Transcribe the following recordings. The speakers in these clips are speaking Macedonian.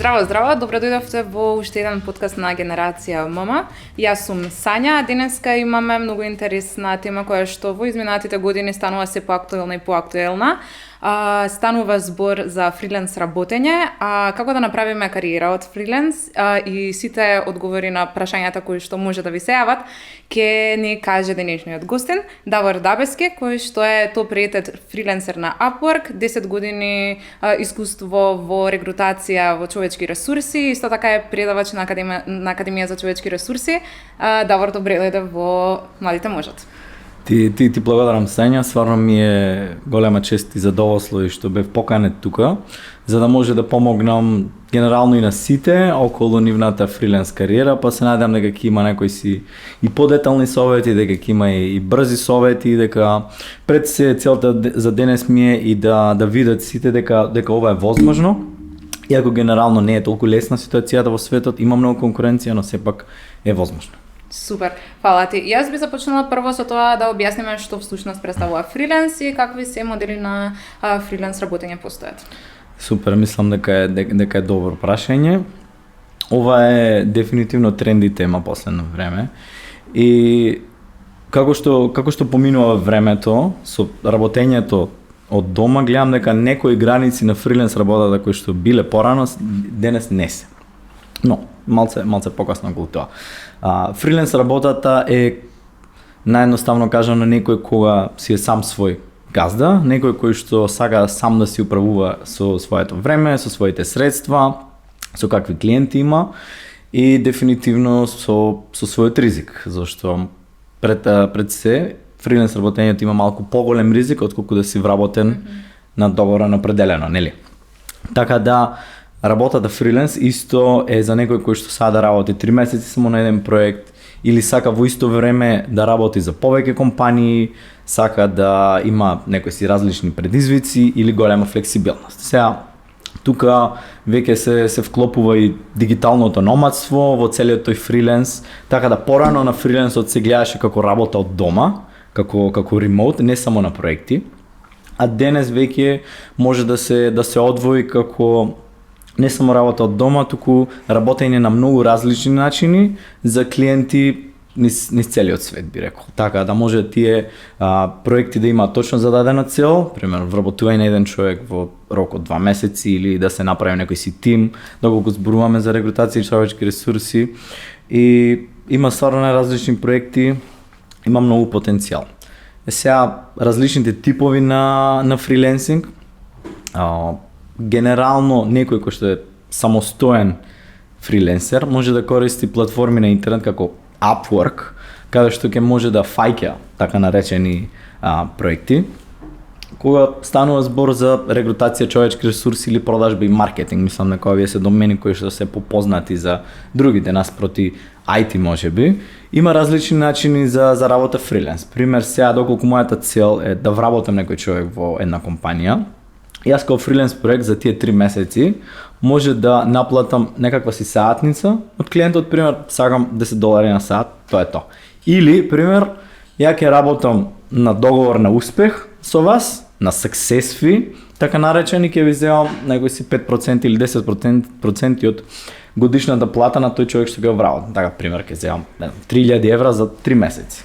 Здраво, здраво, добро дојдовте во уште еден подкаст на Генерација ММ. Јас сум Сања, денеска имаме многу интересна тема која што во изминатите години станува се поактуелна и поактуелна. Станува збор за фриленс работење, како да направиме кариера од фриленс и сите одговори на прашањата кои што може да ви се јават, ќе ни каже денешниот гостин Давор Дабески, кој што е топ-рейтед фриленсер на Upwork, 10 години искуство во регрутација во човечки ресурси, исто така е предавач на Академија за човечки ресурси. Давор, добре дојде во Младите можат. Ти благодарам, Сања, стварно ми е голема чест и задоволство и што бев поканет тука, за да може да помогнам генерално и на сите околу нивната фриленс кариера, па се надам дека ќе има некои си и подетални совети, дека ќе има и брзи совети, дека пред се целта за денес ми е и да видат сите дека ова е возможно. Иако генерално не е толку лесна ситуацијата во светот, има многу конкуренција, но сепак е возможно. Супер, фала ти. Јас би започнала прво со тоа да објасниме што всушност представува фриленс и какви се модели на фриленс работење постојат. Супер, мислам дека е добро прашање. Ова е дефинитивно тренди тема последно време. И како што поминува времето со работењето од дома, гледам дека некои граници на фриленс работата кои што биле порано, денес не се. Но малце покасно околу тоа. Фриленс работата е наједноставно кажано некој кога си е сам свој газда, некој кој што сака сам да си управува со своето време, со своите средства, со какви клиенти има и дефинитивно со својот ризик, зашто пред се фриленс работењето има малку поголем ризик отколку да си вработен на договор на определено, нели? Така да работата фриленс исто е за некој кој што сада да работи 3 месеци само на еден проект или сака во исто време да работи за повеќе компании, сака да има некои си различни предизвици или голема флексибилност. Сега тука веќе се вклопува и дигиталното номадство во целиот тој фриленс, така да порано на фриленсот се гледаше како работа од дома, како ремоут, не само на проекти, а денес веќе може да се одвои како не само работа од дома, туку работење на многу различни начини за клиенти низ целиот свет, би рекол. Така да може тие проекти да има точно зададена цел, пример вработување на еден човек во рок од 2 месеци или да се направи некој си тим, доколку зборуваме за регрутација и човечки ресурси. И има стварно различни проекти, има многу потенцијал. Сега различните типови на фриленсинг, генерално некој кој што е самостоен фриленсер може да користи платформи на интернет како Upwork, каде што ќе може да фаќа така наречени проекти. Кога станува збор за регрутација, човечки ресурси или продажба и маркетинг, мислам дека овие се домени кои што се попознати за другите наспроти IT можеби, има различни начини за работа фриленс. Пример, сега доколку мојата цел е да вработам некој човек во една компанија, јас како фриленс проект за тие 3 месеци може да наплатам некаква си саатница од клиентот, пример, сакам $10 на саат, тоа е тоа. Или, пример, ја ќе работам на договор на успех со вас, на success fee, така наречени, ќе ви земам некои си 5% или 10% од годишната плата на тој човек што ќе вработам. Така, пример, ќе земам €3000 за 3 месеци.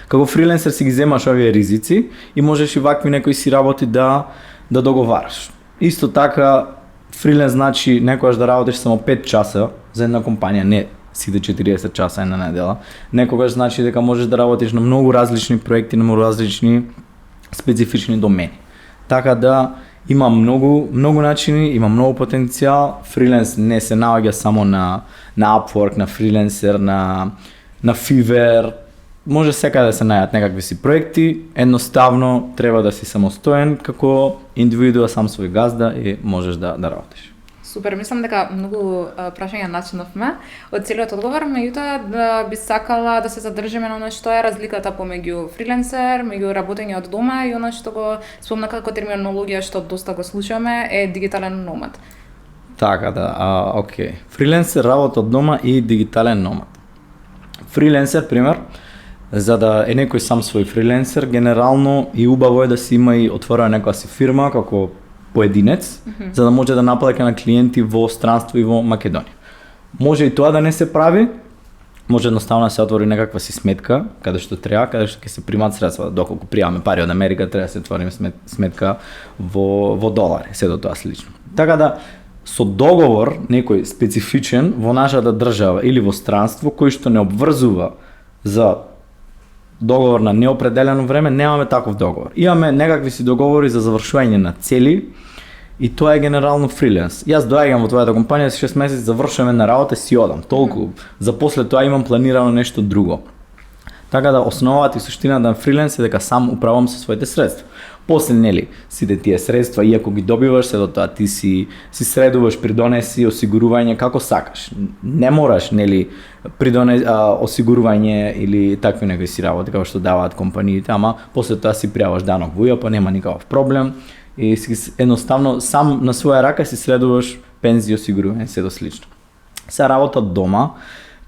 Како фриленсер си ги земаш овие ризици и можеш и вакви некои си работи да договараш. Исто така, фриленс значи некогаш да работиш само 5 часа за една компанија, не сите 40 часа една недела. Некогаш значи дека можеш да работиш на многу различни проекти, на многу различни специфични домени. Така да има многу начини, има многу потенцијал. Фриленс не се наоѓа само на Upwork, на фрилансер, на Fiverr. Може секаде да се најдат некакви си проекти, едноставно треба да си самостоен како индивидуа, сам свој газда и можеш да работиш. Супер, мислам дека многу прашања начинавме од целиот одговор, меѓутоа би сакала да се задржиме на она што е разликата помеѓу фриленсер, меѓу работење од дома и она што го спомна како терминологија што доста го слушаме е дигитален номад. Така да, окей. Фриленсер, работа од дома и дигитален номад. Фриленсер, пример, за да е некој сам свој фриленсер, генерално и убаво е да си има и отворена некоја си фирма, како поединец, за да може да наплаќа на клиенти во странство и во Македонија. Може и тоа да не се прави, може едноставно да се отвори некаква си сметка, каде што треба, каде што ќе се примат средства, доколку пријаваме пари од Америка, треба да се отвори сметка во долари, се до тоа слично. Така да, со договор, некој специфичен во нашата држава или во странство, кој што не обврзува за договор на неопределено време, немаме таков договор. Имаме некакви си договори за завршување на цели и тоа е генерално фриленс. Јас доаѓам во твојата компанија, 6 месеци завршуваме на работа, си одам, толку. За после тоа имам планирано нешто друго. Така да основата и суштината на фриленс е дека сам управам со своите средства. После, нели, сите тие средства, иако ги добиваш, се до тоа ти си средуваш, придонеси осигурување како сакаш. Не мораш, нели, осигурување или такви некои си работи како што даваат компаниите, ама после тоа си пријаваш данок во ИАП, нема никаков проблем и едноставно сам на своја рака си следуваш пензија, осигурување, се до слично. Се работа дома.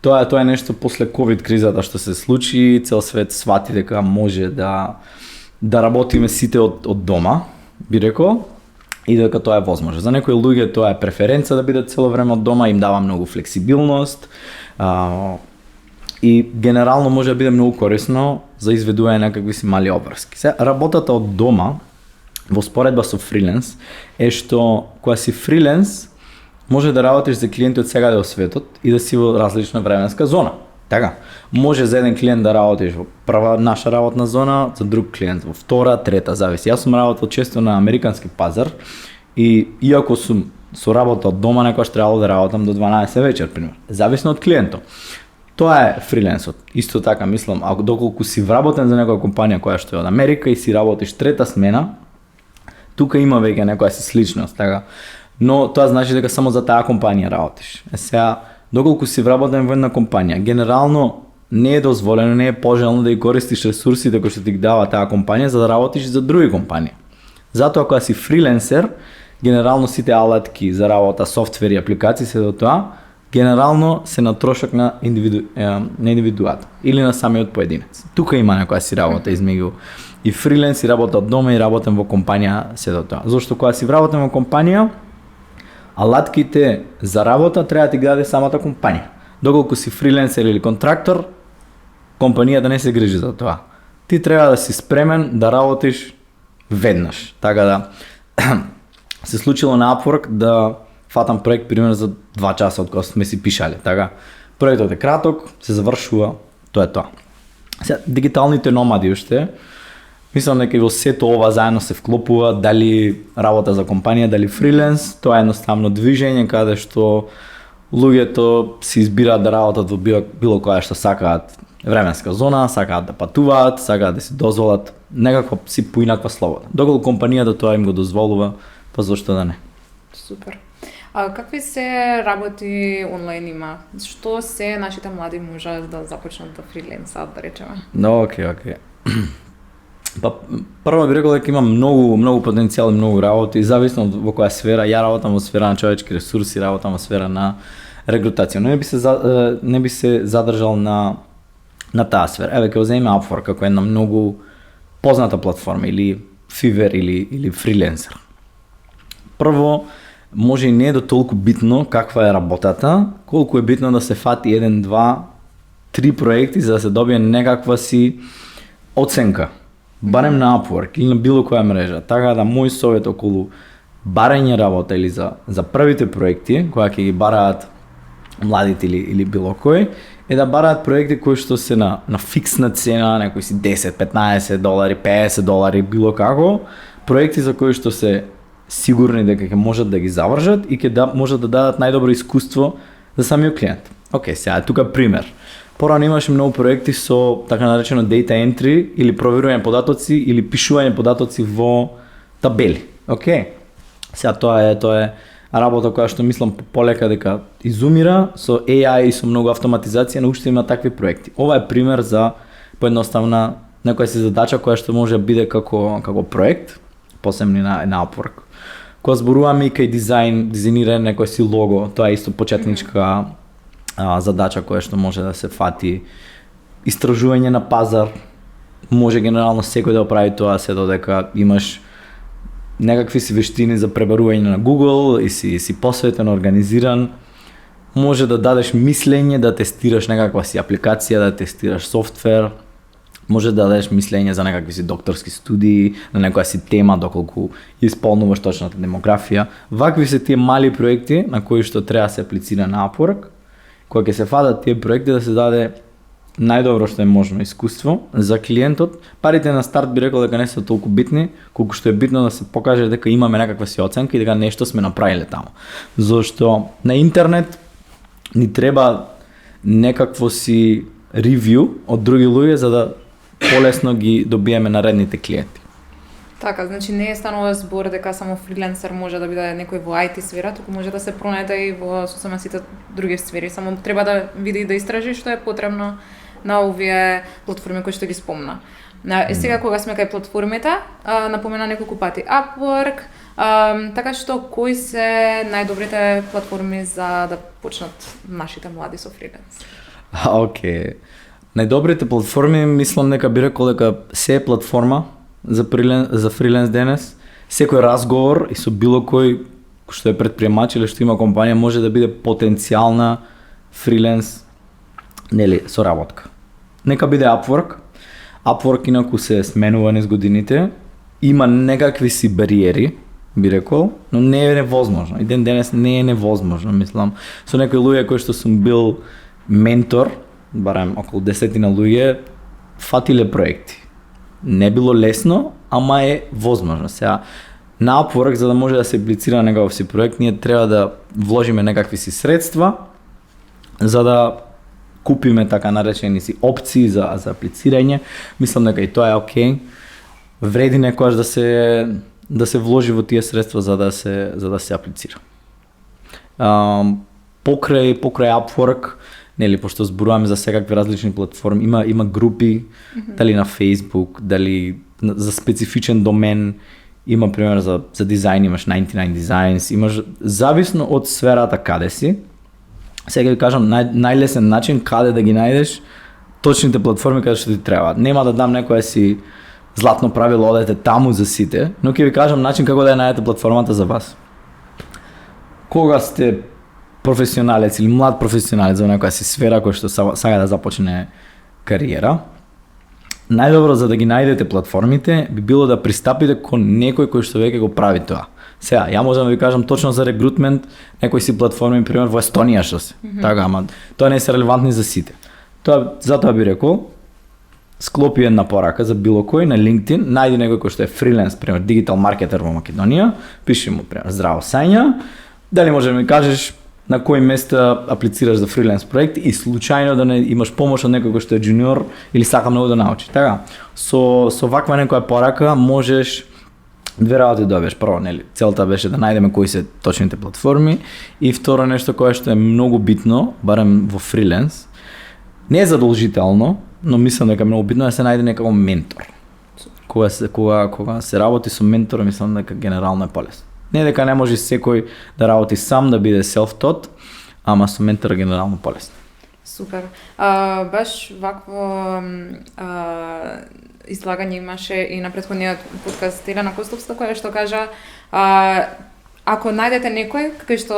Тоа е нешто после ковид кризата што се случи, цел свет свати дека може да работиме сите од дома, би рекол, и дека тоа е возможно. За некои луѓе тоа е преференца да бидат цело време од дома, им дава многу флексибилност и генерално може да биде многу корисно за изведување на некакви си мали обврски. Работата од дома во споредба со фриленс е што кога си фриленс може да работиш за клиенти од секаде од светот и да си во различна временска зона. Така, може за еден клиент да работиш во прва наша работна зона, за друг клиент во втора, трета, зависи. Јас сум работел често на американски пазар и иако сум со работа од дома, некогаш требало да работам до 12 вечер, пример. Зависно од клиентот. Тоа е фриленсот. Исто така мислам, ако доколку си вработен за некоја компанија која што е од Америка и си работиш трета смена, тука има веќе некоја си сличност, така. Но тоа значи дека само за таа компанија работиш. Сега, доколку си вработен во една компанија, генерално не е дозволено, не е пожелно да ја користиш ресурсите кои што ти ги дава таа компанија за да работиш за други компании. Затоа кога си фриленсер, генерално сите алатки за работа, софтвери, апликации се до тоа, генерално се на трошок на индивидуата или на самиот поединец. Тука има некоја си работа измеѓу и фриленс и работа од дома и работен во компанија се до тоа. Зошто кога си вработен во компанија, алатките за работа треба да ти ги даде самата компанија. Доколку си фриленсер или контрактор, компанијата не се грижи за тоа. Ти треба да си спремен да работиш веднаш. Така да се случило на Upwork да фатам проект пример за 2 часа од кога сме си пишале. Така, проектот е краток, се завршува, тоа е тоа. Сега, дигиталните номади уште, мислам дека и во сето ова заедно се вклопува, дали работа за компанија, дали фриленс, тоа е едноставно движење каде што луѓето си избираат да работат во било која што сакаат временска зона, сакаат да патуваат, сакаат да си дозволат некаква си поинаква слобода. Доколку компанијата тоа им го дозволува, па зошто да не? Супер. А какви се работи онлайн има? Што се нашите млади можат да започнат да фриленсат, да речеме? Окей. Па прво би рекол дека има многу потенцијал и многу работи, зависно во која сфера. Ја работам во сфера на човечки ресурси, работам во сфера на регрутација, но не би се задржал на таа сфера. Еве ќе земеме Upwork како една многу позната платформа или Fiverr или фриленсер. Прво, може и не е до толку битно каква е работата, колку е битно да се фати 1, 2, 3 проекти за да се добие некаква си оценка. Барем на Upwork или на било која мрежа. Така да мој совет околу барање работа или за првите проекти, која ќе ги бараат младите или било кој, е да бараат проекти кои што се на фиксна цена, некои си 10, 15 долари, 50 долари, било како, проекти за кои што се сигурни дека ќе можат да ги завршат и можат да дадат најдобро искуство за самиот клиент. Океј, сега тука пример. Порано имаше многу проекти со така наречено data entry или проверување податоци или пишување податоци во табели. Океј. Сега тоа е работа која што мислам полека дека изумира со AI и со многу автоматизација, но уште има такви проекти. Ова е пример за поедноставна некоја си задача која што може да биде како проект, посебно на Upwork. Кога зборуваме и кај дизајнирање некој си лого, тоа е исто почетничка задача која што може да се фати. Истражување на пазар, може генерално секој да прави тоа, се додека имаш некакви си вештини за пребарување на Google и си посветен, организиран, може да дадеш мислење, да тестираш некаква си апликација, да тестираш софтвер, може да дадеш мислење за некакви си докторски студии, на некоја си тема, доколку исполнуваш точната демографија. Вакви се тие мали проекти на кои што треба да се аплицира на Upwork, кои ќе се фадат тие проекти да се даде најдобро што е можно искуство за клиентот. Парите на старт би рекол дека не се толку битни, колку што е битно да се покаже дека имаме некаква си оценка и дека нешто сме направиле таму. Зошто на интернет ни треба некакво си ревју од други луѓе за да полесно ги добиеме наредните клиенти. Така, значи не е станува збор дека само фриленсер може да биде некој во IT сфера, туку може да се пронајде и во сосема сите други сфери. Само треба да види и да истражи што е потребно на овие платформи кои што ги спомна. Сега кога сме кај платформите, напомена неколку пати Upwork, така што кои се најдобрите платформи за да почнат нашите млади со фриленс? Океј. Најдобрите платформи, мислам дека би рекол дека се е платформа за фриленс денес. Секој разговор и со било кој што е предприемач или што има компанија може да биде потенцијална фриленс соработка. Нека биде Upwork. Upwork инаку се сменува низ годините. Има некакви си бариери, би рекол, но не е невозможно. И ден денес не е невозможно, мислам. Со некои луѓе кои што сум бил ментор, барем околу 10 луѓе, фатиле проекти. Не било лесно, ама е возможно. Сега, на Upwork, за да може да се аплицира на некаков си проект, ние треба да вложиме некакви си средства, за да купиме така наречени си опции за аплицирање. Мислам дека и тоа е окей. Вреди некојаш да се вложи во тие средства за да се аплицира. Покрај Upwork, пошто зборуваме за секакви различни платформи, има групи, дали на Facebook, дали за специфичен домен, има пример за дизајн, имаш 99 Designs, имаш зависно од сферата каде си. Сега ви кажам најлесен начин каде да ги најдеш точните платформи каде што ти требаат. Нема да дам некоја си златно правило, одете таму за сите, но ќе ви кажам начин како да ја најдете платформата за вас. Кога сте професионалец или млад професионалец во некоја си сфера која што сака да започне кариера, најдобро за да ги најдете платформите би било да пристапите кон некој кој што веќе го прави тоа. Сега, ја можам да ви кажам точно за рекрутмент, некои си платформи, пример во Естонија што се. Така, ама тоа не се релевантни за сите. Затоа би рекол, склопи една порака за било кој на LinkedIn, најди некој кој што е фриленс, пример дигитал маркетер во Македонија, пиши му пример здраво Сања, дали може да ми кажеш на кои места аплицираш за фриленс проект и случајно да не имаш помош од некој кој што е джуниор или сака многу да научи. Така, со ваква некоја порака можеш две работи добиеш. Прво, целта беше да најдеме кои се точните платформи и второ нешто кое што е многу битно, барем во фриленс, не е задолжително, но мислам дека е многу битно да се најде некако ментор. Кога се работи со ментор, мислам дека генерално е полесно. Не дека не може секој да работи сам, да биде self-taught, ама со ментор е генерално полесно. Супер. Баш вакво излагање имаше и на претходниот подкаст Елена Костовска, која што кажа ако најдете некој кај што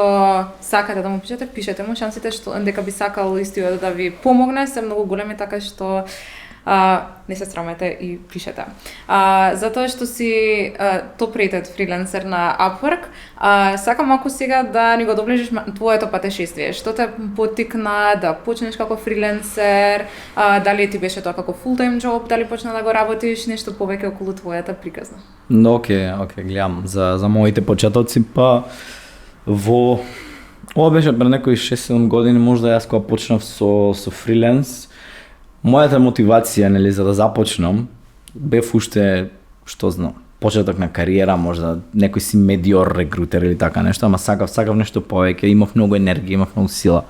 сакате да му пишете му, шансите што дека би сакал истиот да ви помогне се многу големи, така што не се срамете и пишете. Затоа што си топ-рейтед фриленсер на Upwork, сакам ако сега да ни го доближиш твоето патешествие. Што те поттикна да почнеш како фриленсер, дали ти беше тоа како full-time job, дали почна да го работиш, нешто повеќе околу твојата приказна? Океј, гледам, за моите почетоци, ова беше пред некои 6-7 години, можда јас кога почнав со фриленс, мојата мотивација, за да започнам, бев уште, што знам, почеток на кариера, можда некој си медиор рекрутер или така нешто, ама сакав нешто повеќе, имав многу енергија, имав многу сила.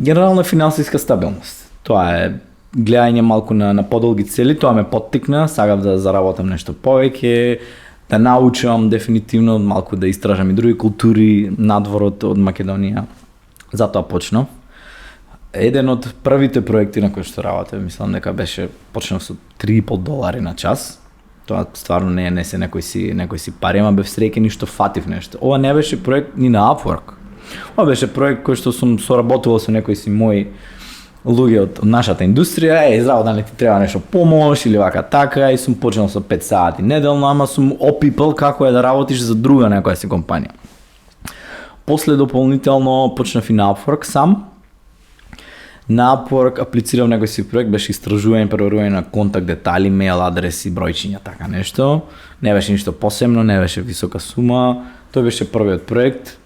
Генерално финансиска стабилност. Тоа е гледање малку на подолги цели, тоа ме поттикна, сакав да заработам нешто повеќе, да научам дефинитивно, малку да истражам и други култури надвор од Македонија. Затоа почнав. Еден од првите проекти на кои што работев, мислам дека беше почнав со $3,5 на час. Тоа стварно не се некој си пари, ама бев среќен и што фатив нешто. Ова не беше проект ни на Upwork. Ова беше проект кој што сум соработувал со некои си мои луѓе од нашата индустрија, здраво, дали ти треба нешто помош или вака така, и сум почнал со 5 сати неделно, ама сум опипал како е да работиш за друга некоја си компанија. После дополнително почнав и на Upwork сам. На Upwork аплицирав некој си проект, беше истражување, преверување на контакт детали, мејл адреси, бројчиња, така нешто. Не беше ништо посебно, не беше висока сума. Тој беше првиот проект.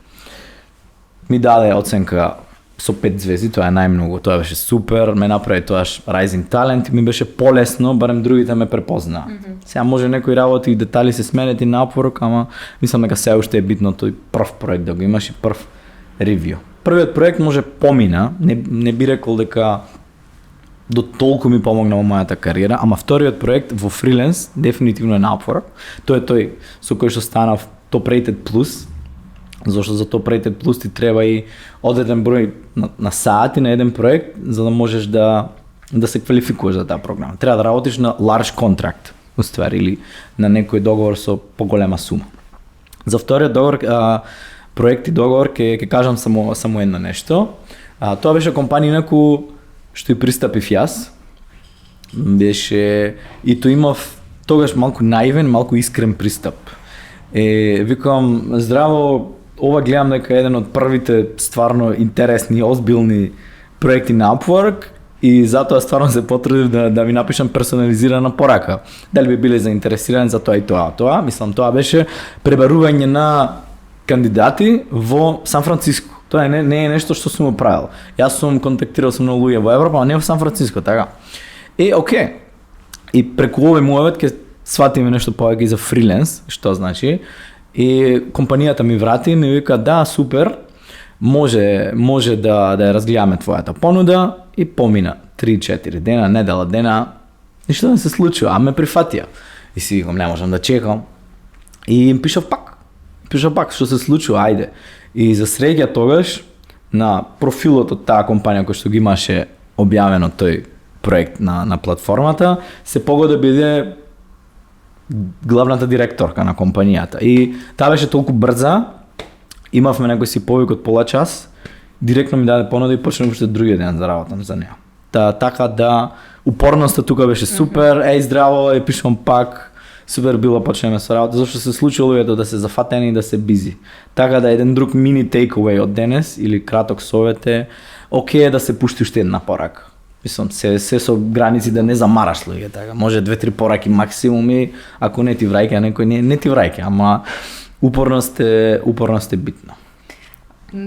Ми даде оценка со 5 звезди, тоа е најмногу, тоа беше супер, ме направи тоаш Rising Talent и ми беше полесно, барем другите ме препознаа. Сега може некои работи и детали се сменети на Upwork, ама мислам дека се уште е битно тој прв проект да го имаш и прв ревју. Првиот проект може помина, не би рекол дека до толку ми помогна во мојата кариера, ама вториот проект во фриленс дефинитивно е на Upwork. Тој е тој со кој што станав Top Rated Plus. Зашто за Top Rated Plus ти треба и одреден број на сати на еден проект за да можеш да се квалификуваш за таа програма. Треба да работиш на large contract, уствари, или на некој договор со поголема сума. За вториот договор, проект и договор ќе кажам само едно нешто. Тоа беше компанија што и пристапив јас. Беше и тоа имав тогаш малку наивен, малку искрен пристап. Викам, здраво, ова гледам дека е еден од првите стварно интересни, озбилни проекти на Upwork и затоа стварно се потрудив да ви напишам персонализирана порака. Дали би биле заинтересирани за тоа и тоа. Мислам, тоа беше пребарување на кандидати во Сан Франциско. Тоа не е нешто што сум правил. Јас сум контактирал со многу луѓе во Европа, а не во Сан Франциско, така. Окей. И преку овој муавет ќе сватиме нешто повеќе за фриленс, што значи. И компанијата ми врати и ми вика, да, супер, може да ја разгледаме твојата понуда, и помина 3-4 дена, недела дена, ништо не се случува, а ме прифатија. И си викам, не можам да чекам. И им пишав пак, што се случува, ајде. И за среќа тогаш, на профилот од таа компанија кој што ги имаше објавено тој проект на платформата, се погода да биде главната директорка на компанијата. И таа беше толку брза, имавме некој си повик од пола час, директно ми даде понуда и почнав уште другиот ден да работам за неа. Така да, упорноста тука беше супер, здраво, пишувам пак, супер било, почнеме со работа, зашто се случило луѓето да се зафатени и да се бизи. Така да еден друг мини takeaway од денес, или краток совет е, окей да се пушти уште една порака. Мислам, се со граници да не замараш луѓе, така. Може 2-3 пораки максимум и ако не ти враќа, некој не ти враќа, ама упорност е битна.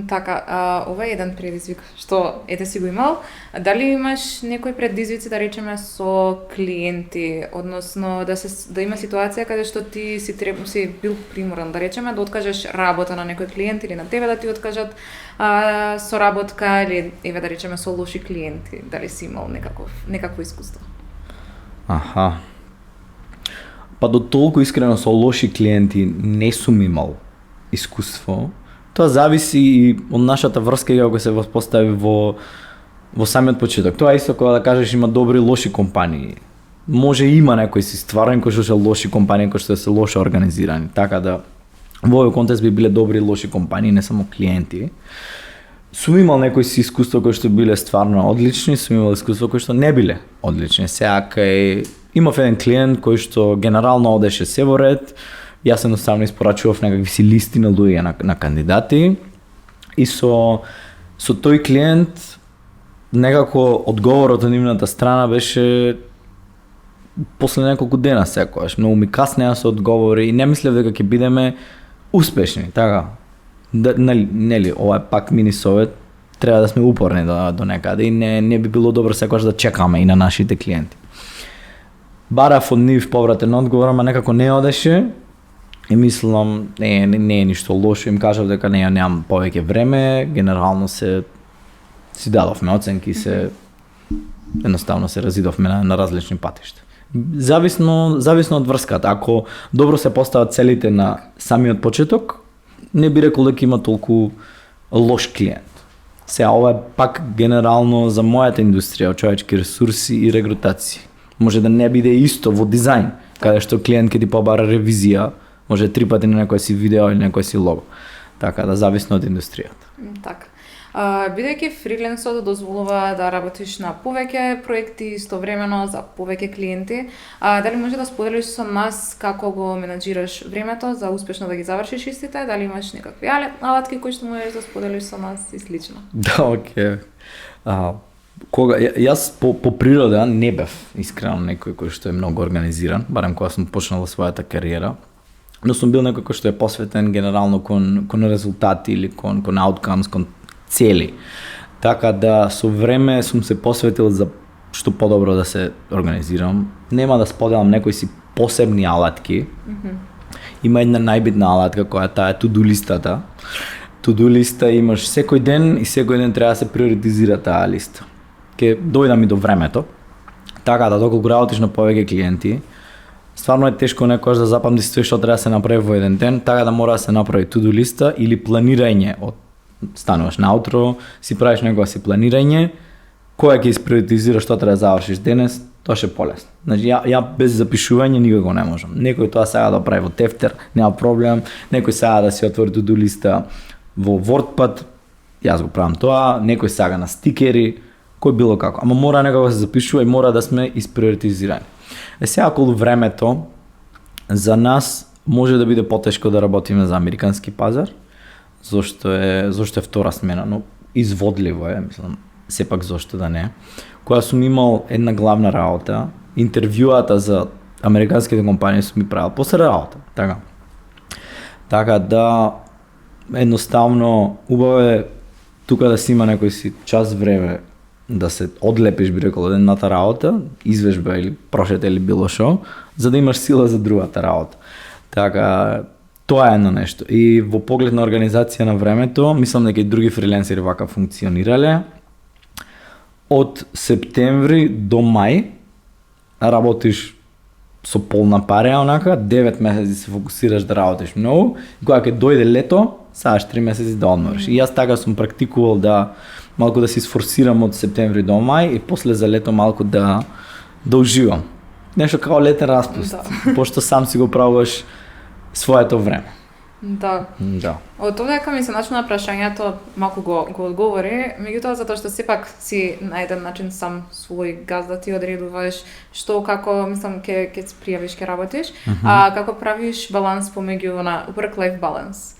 Така, ова е еден предизвик што ете си го имал. Дали имаш некои предизвици, да речеме, со клиенти, односно да има ситуација каде што ти си бил приморан, да речеме, да откажеш работа на некој клиент или на тебе да ти откажат соработка, или да речеме со лоши клиенти, дали си имал некакво искуство? Аха. Па до толку искрено со лоши клиенти не сум имал искуство. Тоа зависи и од нашата врска како се воспостави во самиот почеток. Тоа исто кога да кажеш има добри и лоши компании. Може има некои си стварен кои што се лоши компании, кои што се лошо организирани. Така да во овој контекст би биле добри и лоши компании, не само клиенти. Сум имал некои си искуства кои што биле стварно одлични, сум имал искуства кои што не биле одлични. Сега имав еден клиент кој што генерално одеше се во ред. Јас едноставно испорачував некакви си листи на луѓе на кандидати и со тој клиент некако одговорот од нивната страна беше после неколку дена секогаш. Многу ми каснеа со одговори и не мислев дека ќе бидеме успешни, така. Нели, ова е пак мини совет, треба да сме упорни до некаде и не би било добро секогаш да чекаме и на нашите клиенти. Барав од нив повратен одговор, ама некако не одеше. И мислам, не е ништо лошо, им кажав дека немам повеќе време, генерално си дадовме оценки, едноставно се разидовме на различни патишта. Зависно од врската, ако добро се постават целите на самиот почеток, не би рекол дека има толку лош клиент. Сега ова е пак генерално за мојата индустрија, човечки ресурси и регрутација. Може да не биде исто во дизајн. каде што клиент ќе ти побара ревизија, може 3 пати на некој си видео или некој си лого. Така да зависно од индустријата. Така. Бидејќи фриленсот дозволува да работиш на повеќе проекти истовремено за повеќе клиенти, дали може да споделиш со нас како го менаџираш времето за успешно да ги завршиш истите, дали имаш некакви алатки кои што можеш да споделиш со нас и слично? Да, окей. Јас по природа не бев искрено некој кој што е многу организиран, барем кога сум почнал својата кариера, но сум бил некој кој што е посветен генерално кон резултати или кон outcomes, кон цели. Така да со време сум се посветил за што подобро да се организирам. Нема да споделам некои си посебни алатки. Има една најбитна алатка која таа е to-do листата. To-do листа имаш секој ден и секој ден треба да се приоритизира таа листа. Ке дојдам и до времето. Така да доколку работиш на повеќе клиенти, стварно е тешко некогаш да запамтиш све што треба да се направи во еден ден, така да мора да се направи to-do листа или планирање од стануваш наутро, си правиш некоја си планирање, која ќе исприоритизираш што треба да завршиш денес, тоа ќе е полесно. Значи ја без запишување никако не можам. Некој тоа сега да прави во тефтер, нема проблем, некој сега да си отвори to-do листа во WordPad, јас го правам тоа, некој сега на стикери, кој било како, ама мора некако да се запишува и мора да сме исприоритизирани. Сега околу времето за нас може да биде потешко да работиме за американски пазар, зашто е втора смена, но изводливо е, мислам, сепак зашто да не. Кога сум имал една главна работа, интервјуата за американските компании сум ми правил после работа, така. Така да едноставно убаво е тука да си има некој си час време да се одлепиш би рекол од едната работа, извежба или прошета или било шо, за да имаш сила за другата работа. Така тоа е едно нешто. И во поглед на организација на времето, мислам дека и други фриленсери вака функционирале. Од септември до мај работиш со полна пареја, онака, 9 месеци се фокусираш да работиш многу, и кога ќе дојде лето, сакаш 3 месеци да одмориш. И јас така сум практикувал да малку да се сфорсирам од септември до мај и после за лето малку да уживам. Нешто како летен распуст, пошто сам си го правуваш своето време. Да. Од тоа дека ми се начин на прашањето малку го одговори, меѓутоа затоа што сепак си на еден начин сам свој газда ти одредуваш што како мислам ќе се пријавиш ќе работиш, како правиш баланс помеѓу на work-life balance.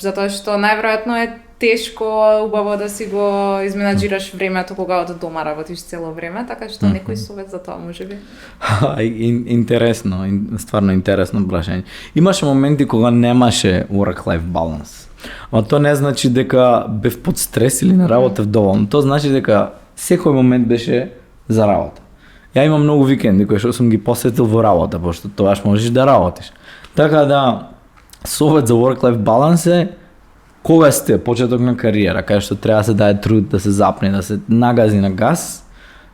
Затоа што најверојатно е тешко убаво да си го изменаџираш времето кога од дома работиш цело време, така што некој совет за тоа можеби? Интересно, стварно интересно прашање. Имаше моменти кога немаше work-life balance. Ама тоа не значи дека бев под стрес или не работев доволно. Тоа значи дека секој момент беше за работа. Ја имам многу викенди кои што сум ги посветил во работа, пошто тоаш можеш да работиш. Така да совет за work-life balance е кога сте почеток на кариера, каде што треба да се даде труд, да се запне, да се нагази на газ,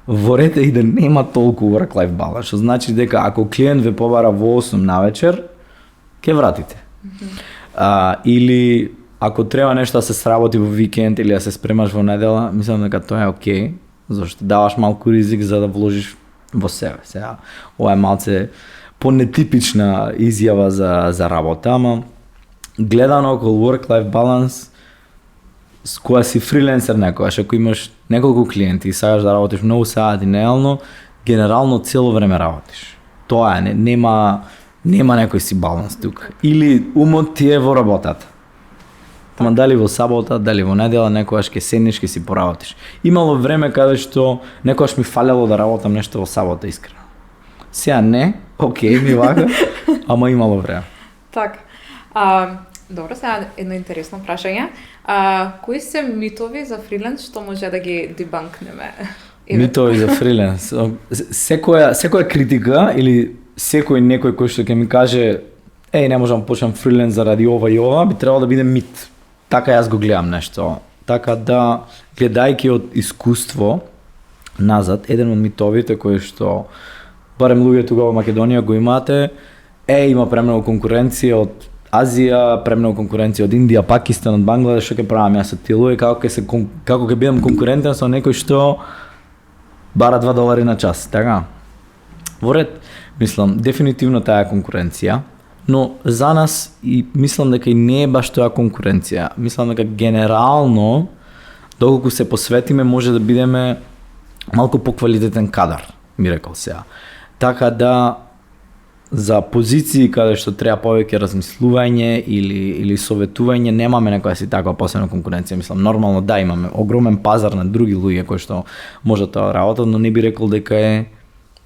ворете и да нема толку work-life balance, што значи дека ако клиент ве побара во 8 навечер, ќе вратите. Или ако треба нешто да се сработи во викенд или да се спремаш во недела, мислам дека тоа е окей, зашто даваш малку ризик за да вложиш во себе. Сега, ова е малце понетипична изјава за работа, ама гледано околу work-life balance, с која си фриленсер некојаш, ако имаш неколку клиенти и сакаш да работиш многу сати неделно, генерално цело време работиш. Тоа е, нема некој си баланс тука. Или умот ти е во работата. Ама дали во сабота, дали во недела, некојаш ќе седнеш, ќе си поработиш. Имало време каде што некојаш ми фалело да работам нешто во сабота, искрено. Сега не, окей, ми вака, ама имало време. Така. Добро, сега едно интересно прашање. Кои се митови за фриленс што може да ги дебанкнеме? Митови за фриленс. Секоја критика или секој некој кој што ќе ми каже не можам почнам фриленс заради ова и ова, би требало да биде мит. Така јас го гледам нешто. Така да, гледајќи од искуство назад, еден од митовите кои што барем луѓето во Македонија го имате, има премногу конкуренција од Азија, премногу конкуренција од Индија, Пакистан, од Бангладеш, што ќе правам јас со тие луѓе, како ќе бидам конкурентен со некој што бара $2 на час, така? Во ред, Мислам, дефинитивно таа е конкуренција, но за нас и мислам дека и не е баш тоа конкуренција. Мислам дека генерално, доколку се посветиме, може да бидеме малку поквалитетен кадар, ми рекол сега. Така да, за позиции каде што треба повеќе размислување или советување, немаме некоја си таква посебна конкуренција. Мислам, нормално да, имаме огромен пазар на други луѓе кои што можат тоа работат, но не би рекол дека е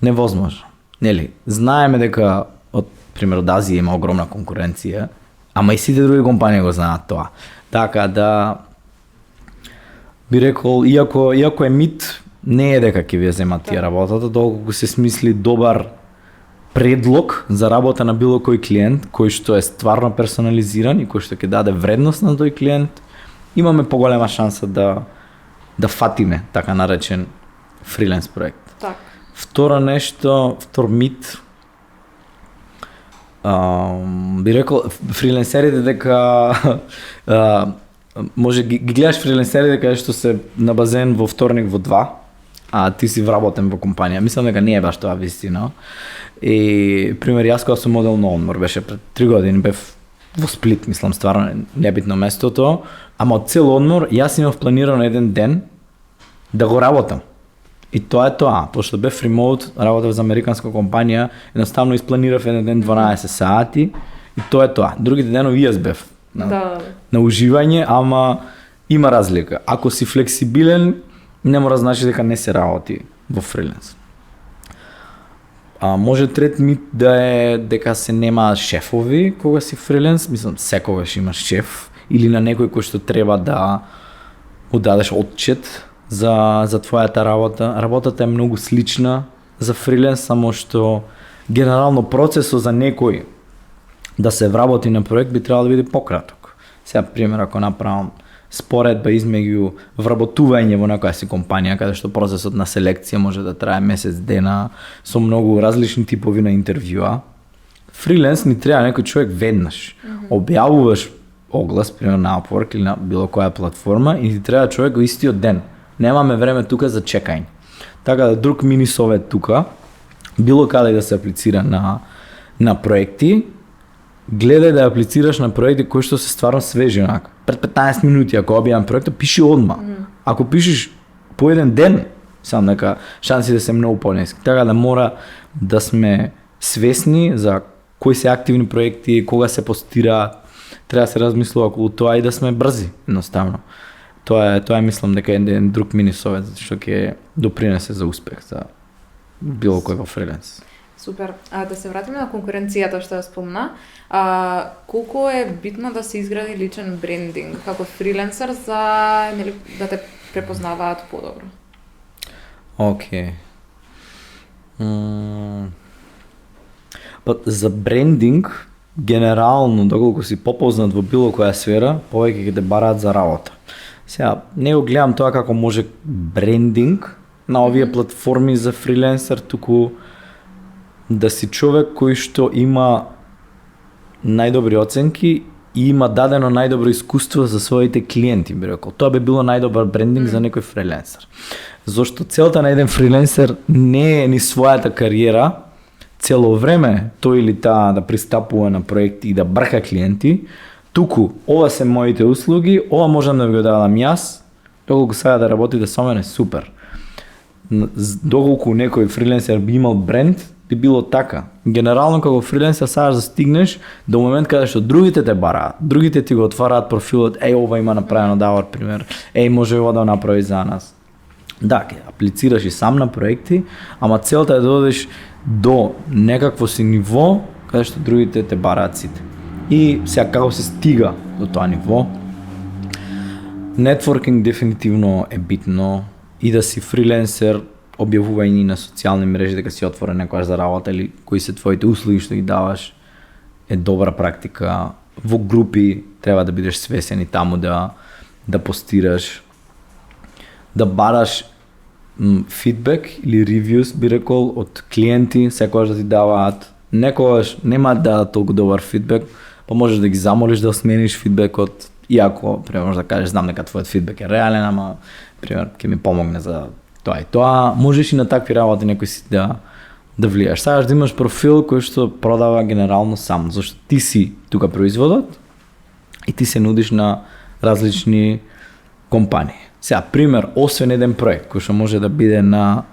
невозможно. Нели, знаеме дека од пример од Азија има огромна конкуренција, ама и сите други компании го знаат тоа. Така да би рекол, иако е мит, не е дека ќе ви земат тие работата, доколку се смисли добар предлог за работа на било кој клиент, кој што е стварно персонализиран и кој што ќе даде вредност на тој клиент, имаме поголема шанса да фатиме така наречен фриленс проект. Так. Втор мит, би рекол фриленсерите дека може ги гледаш фриленсерите каде што се на базен во вторник во 2, а ти си вработен во компанија. Мислам дека не е баш тоа вистина. И пример, јас кога сум модел на одмор, беше пред 3 години, бев во Сплит, мислам, стварно небитно местото, ама од цел одмор јас имав планирано еден ден да го работам. И тоа е тоа, пошто бев ремоут, работев за американска компанија, едноставно испланирав еден ден 12 сати и тоа е тоа. Другите денови јас бев на уживање, ама има разлика. Ако си флексибилен, не мора значи дека не се работи во фриленс. Може трет мит да е дека се нема шефови кога си фриленс, мислам секогаш имаш шеф или на некој кој што треба да му дадеш отчет за твојата работа. Работата е многу слична за фриленс, само што генерално процесот за некој да се вработи на проект би требало да биде пократок. Сега пример, ако направам споредба измеѓу вработување во некоја си компанија, каде што процесот на селекција може да трае месец дена, со многу различни типови на интервјуа. Фриленс ни треба некој човек веднаш. Објавуваш оглас, пример на Upwork или на било која платформа и ти треба човек во истиот ден. Немаме време тука за чекање. Така да друг мини совет тука, било каде да се аплицира на проекти, гледај да аплицираш на проекти кои што се стварно свежи онака. Пред 15 минути ако објавам проектот, пиши одма. Ако пишеш по еден ден, сам дека шансите се многу пониски. Така да мора да сме свесни за кои се активни проекти, кога се постира, треба да се размислува околу тоа и да сме брзи, едноставно. Тоа е мислам дека е еден друг мини совет што ќе допринесе за успех за било кој во фриленс. Супер. Да се вратиме на конкуренцијата што ја спомна. Колку е битно да се изгради личен брендинг како фриленсер за да те препознаваат подобро? Океј. За брендинг, генерално, доколку си попознат во било која сфера, повеќе ќе те бараат за работа. Сега, не го гледам тоа како може брендинг на овие платформи за фриленсер, туку да си човек кој што има најдобри оценки и има дадено најдобро искуство за своите клиенти, би рекол. Тоа би било најдобар брендинг за некој фриленсер. Зошто целта на еден фриленсер не е ни својата кариера, цело време тој или таа да пристапува на проекти и да брка клиенти, туку ова се моите услуги, ова можам да ви го дадам јас, доколку сега да работите со мене, супер. Доколку некој фриленсер би имал бренд, би било така. Генерално како фриленсер сакаш да стигнеш до момент каде што другите те бараат, другите ти го отвараат профилот, ова има направено давар пример, може ова да направи за нас. Да, ќе аплицираш и сам на проекти, ама целта е да додеш до некакво си ниво каде што другите те бараат сите. И сега како се стига до тоа ниво, нетворкинг дефинитивно е битно и да си фриленсер, објавување на социјални мрежи дека си отворен некојаш за работа или кои се твоите услуги што ги даваш е добра практика. Во групи треба да бидеш свесен и таму да постираш, да бараш фидбек или ревјуз, би рекол, од клиенти, секогаш да ти даваат. Некогаш нема да толку добар фидбек, па можеш да ги замолиш да смениш фидбекот, иако, пример, можеш да кажеш, знам дека твојот фидбек е реален, ама, пример, ќе ми помогне за тоа и тоа. Можеш и на такви работи некој си да да влијаш. Сакаш да имаш профил кој што продава генерално сам, зашто ти си тука производот и ти се нудиш на различни компании. Сега, пример, освен еден проект кој што може да биде на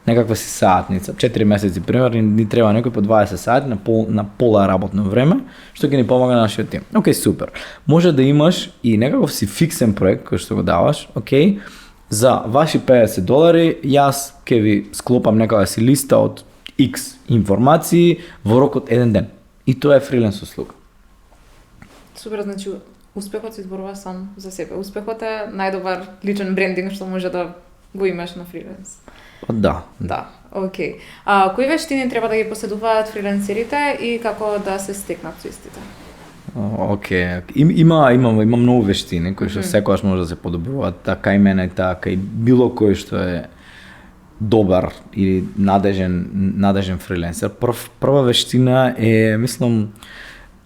некаква си саатница, 4 месеци, пример, ни треба некој по 20 сати на пола работно време, што ќе ни помага на нашиот тим. Океј, супер. Може да имаш и некаков си фиксен проект кој што го даваш, океј, за ваши $50, јас ќе ви склопам некаква си листа од X информации во рок од еден ден. И тоа е фриленс услуга. Супер, значи успехот се изборува сам за себе. Успехот е најдобар личен брендинг што може да го имаш на фриленс. Да. Да, окей. Кои вештини треба да ги поседуваат фриленсерите и како да се стекнат со истите? Океј. Има многу вештини кои што секогаш може да се подобруваат, така и мене, така и било кој што е добар или надежен фриленсер. Прва вештина е, мислам,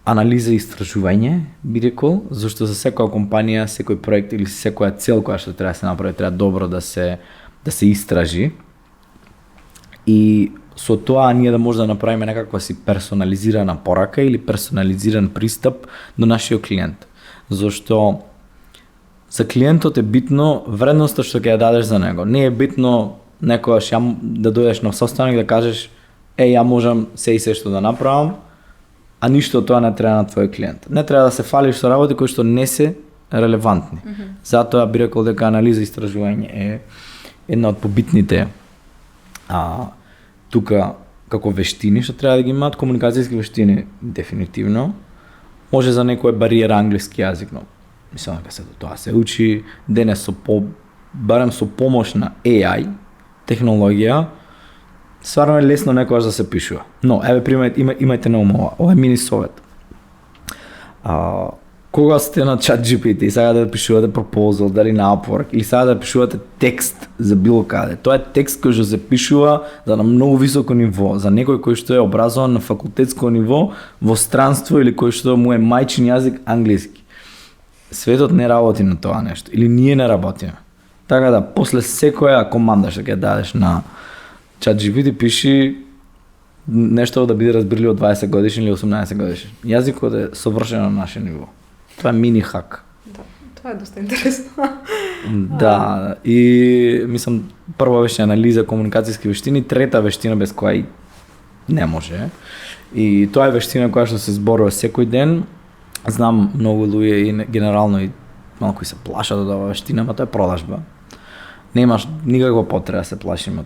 анализа и истражување, би рекол, зашто за секоја компанија, секој проект или секоја цел која што треба да се направи, треба добро да се истражи. И со тоа ние да може да направиме некаква си персонализирана порака или персонализиран пристап до нашиот клиент. Зашто за клиентот е битно вредноста што ќе ја дадеш за него. Не е битно некогаш да дојдеш на состанок да кажеш ја можам се и се што да направам, а ништо тоа не треба на твој клиент. Не треба да се фалиш со работи кои што не се релевантни. Затоа би рекол дека анализа и истражување е една од побитните тука како вештини што треба да ги имаат. Комуникацијски вештини дефинитивно. Може за некој бариера англиски јазик, но мислам дека се до тоа се учи денес барем со помош на AI технологија. Стварно е лесно некогаш да се пишува. Но еве пример, имајте на ум ова е мини совет. Кога сте на ChatGPT и сега да пишувате пропозал, дали на Upwork, или сега да пишувате текст за било каде. Тоа е текст кој што се пишува за на многу високо ниво, за некој кој што е образован на факултетско ниво во странство или кој што му е мајчин јазик англиски. Светот не работи на тоа нешто, или ние не работиме. Така да, после секоја команда што ќе дадеш на ChatGPT, пиши нешто да биде разбирливо 20 годишен или 18 годишен. Јазикот е совршено на наше ниво. Тоа е мини хак. Да, тоа е доста интересно. Да, и мислам прва беше анализа комуникацијски вештини, трета вештина без која и не може. И тоа е вештина која што се зборува секој ден. Знам многу луѓе и генерално и малку се плашат од оваа вештина, но тоа е продажба. Немаш никаква потреба да се плашиме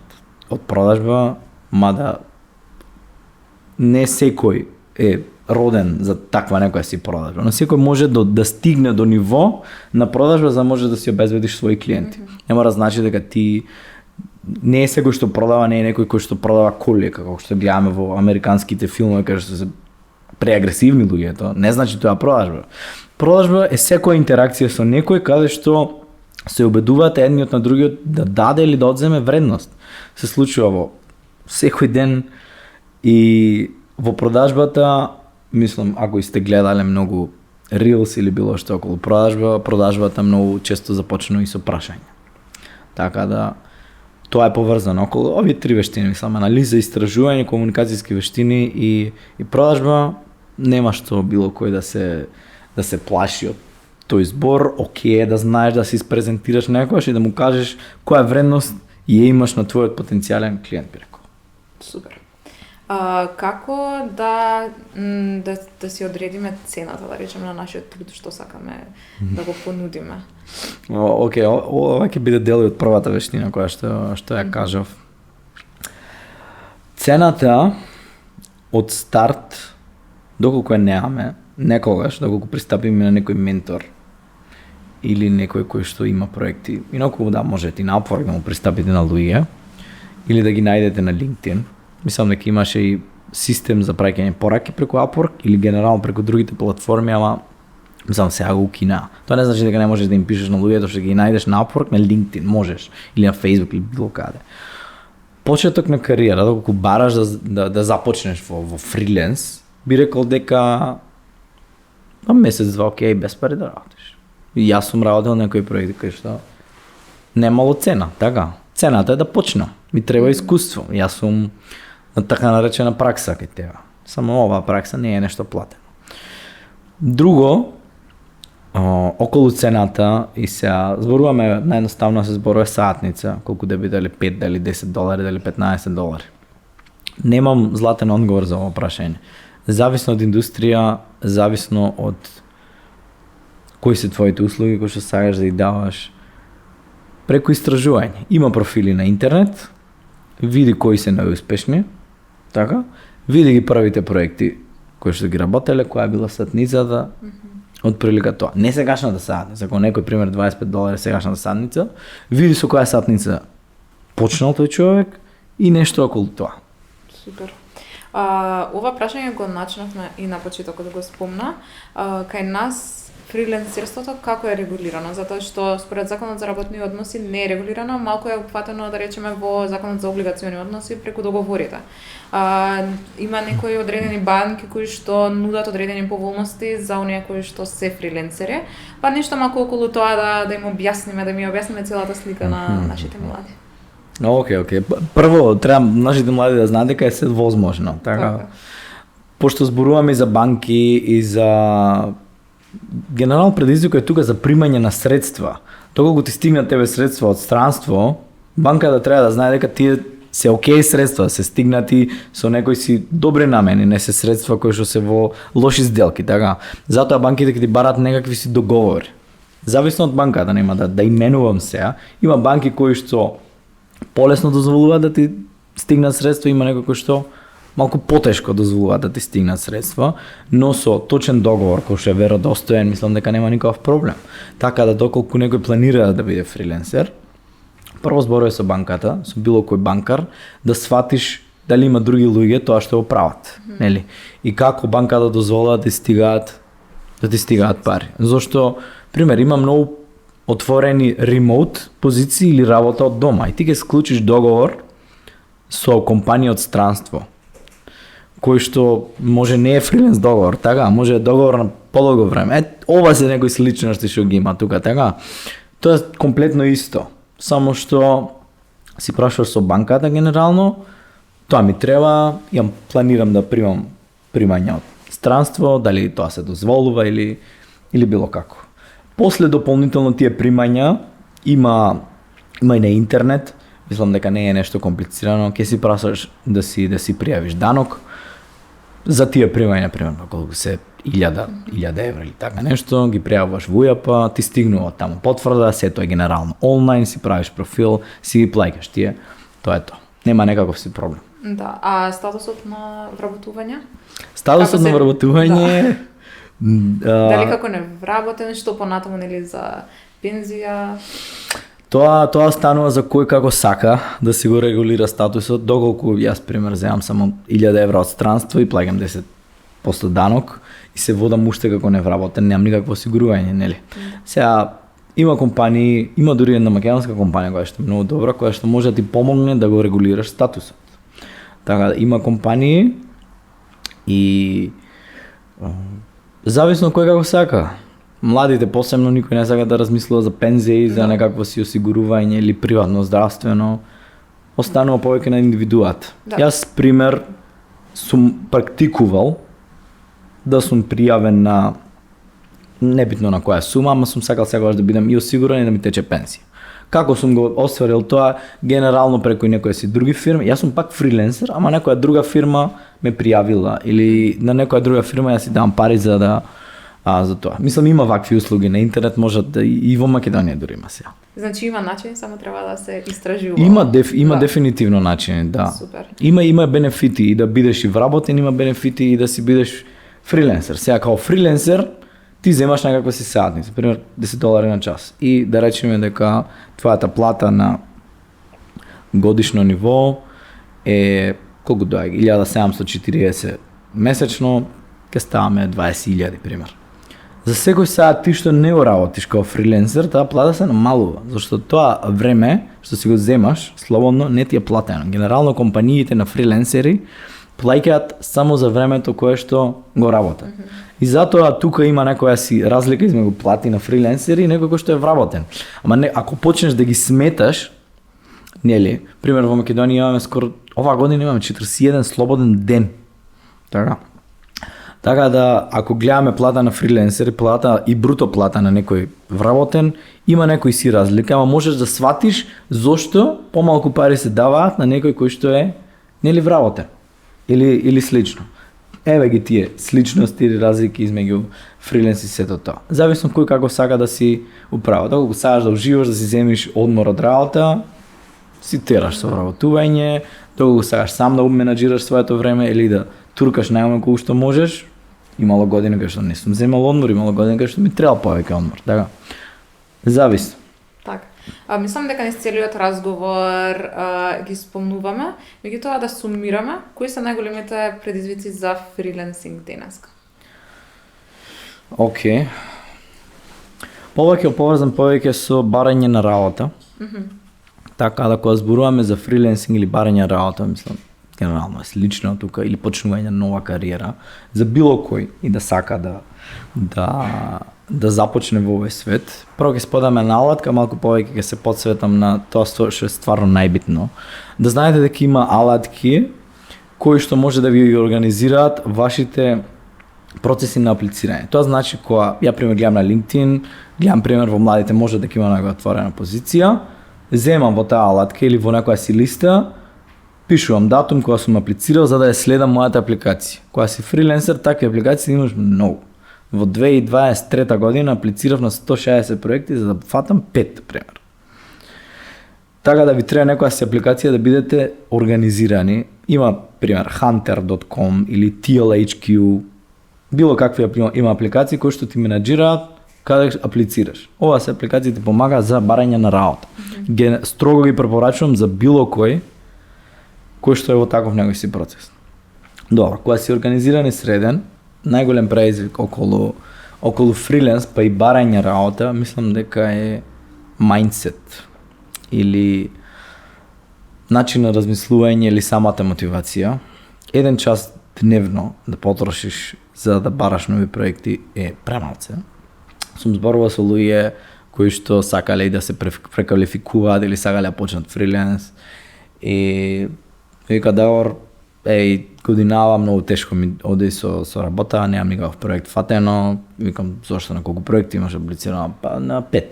од продажба, мада не секој е роден за таква некоја си продажба, но секој може да стигне до ниво на продажба за да може да си обезбедиш своји клиенти. Не мора значи дека ти не е секој што продава, не е некој кој што продава коли, како што гледаме во американските филмови каде што се преагресивни луѓето, не значи тоа продажба. Продажба е секоја интеракција со некој каде што се убедуваат едниот на другиот да даде или да одземе вредност. Се случува во секој ден и во продажбата, мислам, ако и сте гледале многу Reels или било што околу продажбата многу често започнува и со прашање. Така да, тоа е поврзано околу овие три вештини, мислам, анализа, истражување, комуникацијски вештини и продажба. Нема што било кој да се плаши од тој збор. Океј е да знаеш да се испрезентираш некојаш и да му кажеш која вредност ја имаш на твојот потенцијален клиент, би рекол. Супер. Како да си одредиме цената, да речеме, на нашиот труд, што сакаме да го понудиме? Океј, ова ќе биде дел од првата вештина која што ја кажав. Цената од старт, доколку ја немаме, некогаш, доколку пристапиме на некој ментор или некој кој што има проекти, инаку да можете и на Upwork да му пристапите на луѓе или да ги најдете на LinkedIn. Мислам дека имаше и систем за праќање пораки преку Upwork или генерално преку другите платформи, ама мислам сега го укина. Тоа не значи дека не можеш да им пишеш на луѓето што ги најдеш на Upwork, на LinkedIn можеш или на Facebook или било каде. Почеток на кариера, доколку бараш да започнеш во фриленс, би рекол дека месец-два океј без пари да работиш. И јас сум работел на некои проекти кои што немало цена, така. Цената е да почнам. Ми треба искуство. Јас сум на така наречена пракса кај тебе. Само оваа пракса не е нешто платено. Друго, околу цената и сега зборуваме наједноставно се зборува саатница, колку да биде дали 5, дали $10, дали $15. Немам златен одговор за ова прашање. Зависно од индустрија, зависно од кои се твоите услуги кои што сакаш да ги даваш. Преку истражување. Има профили на интернет, види кои се најуспешни, така? Види ги првите проекти кои што ги работеле, која била сатницата, од прилика тоа. Не сегашната сатница, ако некој пример $25 сегашната сатница, види со која сатница почнал тој човек и нешто околу тоа. Супер. Ова прашање го начнавме и на почетокот да го спомна. Кај нас фриленсерството како е регулирано, затоа што според законот за работни односи не е регулирано, малку е опфатено да речеме во законот за облигациони односи преку договорите. Има некои одредени банки кои што нудат одредени поволности за оние кои што се фриленсери, па нешто малку околу тоа да им објасниме, да ми објасниме целата слика на нашите млади. Океј. Прво треба нашите млади да знаат дека е се возможно, така. Пошто зборуваме и за банки и за генерално предизвикот е тука за примање на средства. Доколку ти стигнат тебе средства од странство, банката треба да знае дека тие се окей средства, се стигнати со некои си добри намени, не се средства кои што се во лоши сделки, така. Затоа банките ќе ти барат некакви си договори. Зависно од банката, нема да именувам сега, има банки кои што полесно дозволуваат да ти стигнат средства, има некои кои што малку потешко дозволуваат да ти стигнат средства, но со точен договор кој што е веродостоен, мислам дека нема никаков проблем. Така да доколку некој планира да биде фриленсер, прво зборувај со банката, со било кој банкар, да сватиш дали има други луѓе тоа што го прават, нели? И како банката дозволува да ти стигаат пари. Зошто, пример, има многу отворени ремоут позиции или работа од дома и ти ќе склучиш договор со компанија од странство, кој што може не е фриленс договор, така, може е договор на подолго време. Ова се некои сличности што ги има тука, така. Тоа е комплетно исто, само што си прашуваш со банката генерално, тоа ми треба, планирам да примам примања од странство, дали тоа се дозволува или било како. После дополнително тие примања има и на интернет, мислам дека не е нешто комплицирано, ќе си прашаш да си пријавиш данок за тие примања, примерно колку се 1000 евра или така нешто, ги пријавуваш во УЈАП, ти стигнува таму потврда, сето е генерално онлайн, си правиш профил, си ги плаќаш тие, тоа е тоа. Нема некаков си проблем. Да, а статусот на вработување? Статусот на вработување дали како невработен, што понатаму нели за пензија? Тоа станува за кој како сака да си го регулира статусот, доколку јас пример земам само 1000 евра од странство и плаќам 10% данок и се водам уште како невработен, немам никакво осигурување, нели? Сега има компании, има дури една македонска компанија која што е многу добра, која што може да ти помогне да го регулираш статусот. Така има компании и зависно кој како сака. Младите посебно никој не сака да размислува за пензија, за некакво си осигурување или приватно здравствено. Останува повеќе на индивидуат. Да. Јас пример сум практикувал да сум пријавен на небитно на која сума, ама сум сакал секогаш да бидам и осигурен и да ми тече пензија. Како сум го остварил тоа? Генерално преку некои си други фирми. Јас сум пак фриленсер, ама некоја друга фирма ме пријавила или на некоја друга фирма јас си давам пари за тоа. Мислам има вакви услуги на интернет, можат да и во Македонија дури има сега. Значи има начин, само треба да се истражува. Има дефинитивно начини, да. Супер. Има бенефити и да бидеш и вработен, има бенефити и да си бидеш фриленсер. Сега као фриленсер ти земаш некаква си саатница, пример $10 на час. И да речеме дека твојата плата на годишно ниво е колку доаѓа 1740 месечно, ќе ставаме 20.000 пример. За секој саат ти што не го работиш како фриленсер, таа плата се намалува, зашто тоа време што си го земаш слободно не ти е платено. Генерално компаниите на фриленсери плаќаат само за времето кое што го работат. И затоа тука има некоја си разлика измеѓу плати на фриленсери и некој кој што е вработен. Ама ако почнеш да ги сметаш, Нели, пример во Македонија имаме скоро оваа година имаме 41 слободен ден. Така да ако гледаме плата на фриленсер, плата и бруто плата на некој вработен, има некои си разлика, ама можеш да сватиш зошто помалку пари се даваат на некој кој што е нели вработен или слично. Еве ги тие сличности или разлики измеѓу фриленс и сето тоа. Зависно кој како сака да си управа. Доколку сакаш да уживаш, да си земиш одмор од работа, си тераш со вработување, доколку сакаш сам да менаџираш своето време или да туркаш најмалку колку што можеш. Имало година кога што не сум земал одмор, имало година кога што ми требал повеќе одмор, така. Зависи. Така. Мислам дека низ целиот разговор ги спомнуваме, меѓутоа да сумираме, кои се најголемите предизвици за фриленсинг денеска? Океј. Повеќе поврзан со барање на работа. Така да кога зборуваме за фриленсинг или барање на работа, мислам, генерално е слично тука или почнување на нова кариера за било кој и да сака да започне во овој свет. Прво ќе сподаме на алатка, малку повеќе ќе се подсветам на тоа што е стварно најбитно. Да знаете дека има алатки кои што може да ви организираат вашите процеси на аплицирање. Тоа значи кога ја пример гледам на LinkedIn, гледам пример во младите може дека има некоја отворена позиција, земам во таа алатка или во некоја си листа, пишувам датум кога сум аплицирал за да ја следам мојата апликација. Кога си фриленсер, такви апликации имаш многу. Во 2023 година аплицирав на 160 проекти за да фатам 5, пример. Така да ви треба некоја си апликација да бидете организирани. Има, пример, hunter.com или TLHQ, било какви има апликации кои што ти менаџираат каде аплицираш. Ова се апликации ти помага за барање на работа. Строго ги препорачувам за било кој што е во таков некој си процес. Добро, кога си организиран и среден, најголем предизвик околу фриленс па и барање работа, мислам дека е мајндсет или начин на размислување или самата мотивација. 1 час дневно да потрошиш за да бараш нови проекти е премалце. Сум зборувал со луѓе кои што сакале да се преквалификуваат или сакале да почнат фриленс и вика Давор, годинава многу тешко ми оди со работа, немам никаков проект фатено, викам зошто на колку проекти имаш аплицирано? Па на 5.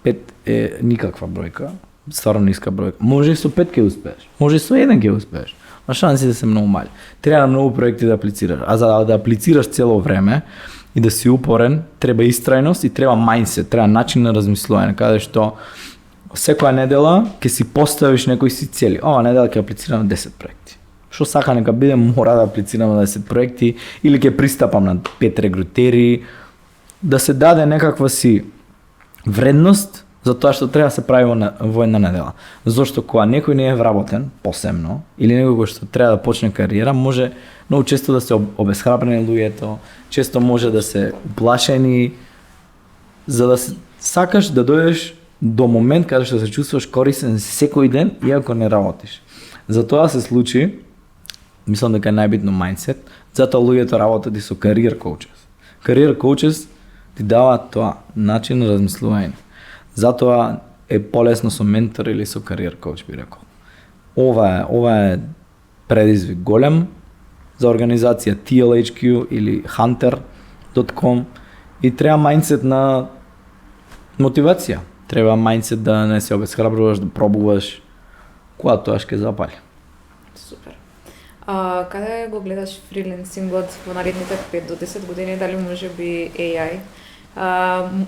5 е никаква бројка, стварно ниска бројка. Може и со 5 ќе успееш, може и со 1 ќе успееш, а шансите се многу мали. Треба многу проекти да аплицираш, а за да аплицираш цело време и да си упорен, треба истрајност и треба мајндсет, треба начин на размислување, каде што секоја недела ќе си поставиш некои си цели. Ова недела ќе аплицирам на 10 проекти. Што сака нека биде, мора да аплицирам на 10 проекти или ќе пристапам на 5 регрутери, да се даде некаква си вредност за тоа што треба да се прави во една недела. Зошто кога некој не е вработен, посебно, или некој кој што треба да почне кариера, може многу често да се обесхрабрени луѓето, често може да се уплашени, за да сакаш да дојдеш до момент каде што се чувствуваш корисен секој ден, иако не работиш. За тоа се случи, мислам дека е најбитно мајндсет, затоа луѓето работат и со career coaches. Career coaches ти даваат тоа, начин на размислување. Затоа е полесно со ментор или со career coach, би рекол. Ова е предизвик голем за организација TLHQ или hunter.com и треба мајндсет на мотивација. Треба мајндсет да не се обесхрабруваш, да пробуваш, кога тоа ќе запали. Супер. Каде го гледаш фриленсингот во наредните 5 до 10 години, дали може би AI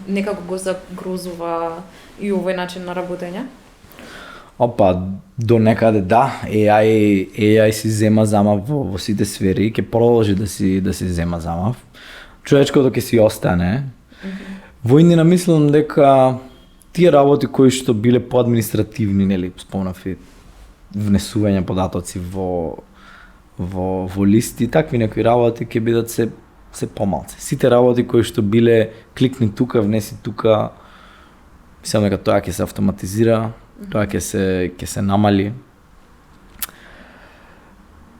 некако го загрозува и овој начин на работење? Опа, до некаде да, AI си зема замав во сите сфери, ќе продолжи да си зема замав. Човечкото ќе си остане. Во иднина мислам дека тие работи кои што биле поадминистративни, нели, спомнав и внесување податоци во листи, такви некои работи ќе бидат се помалце. Сите работи кои што биле кликни тука, внеси тука, мислам дека тоа ќе се автоматизира, тоа ќе се намали.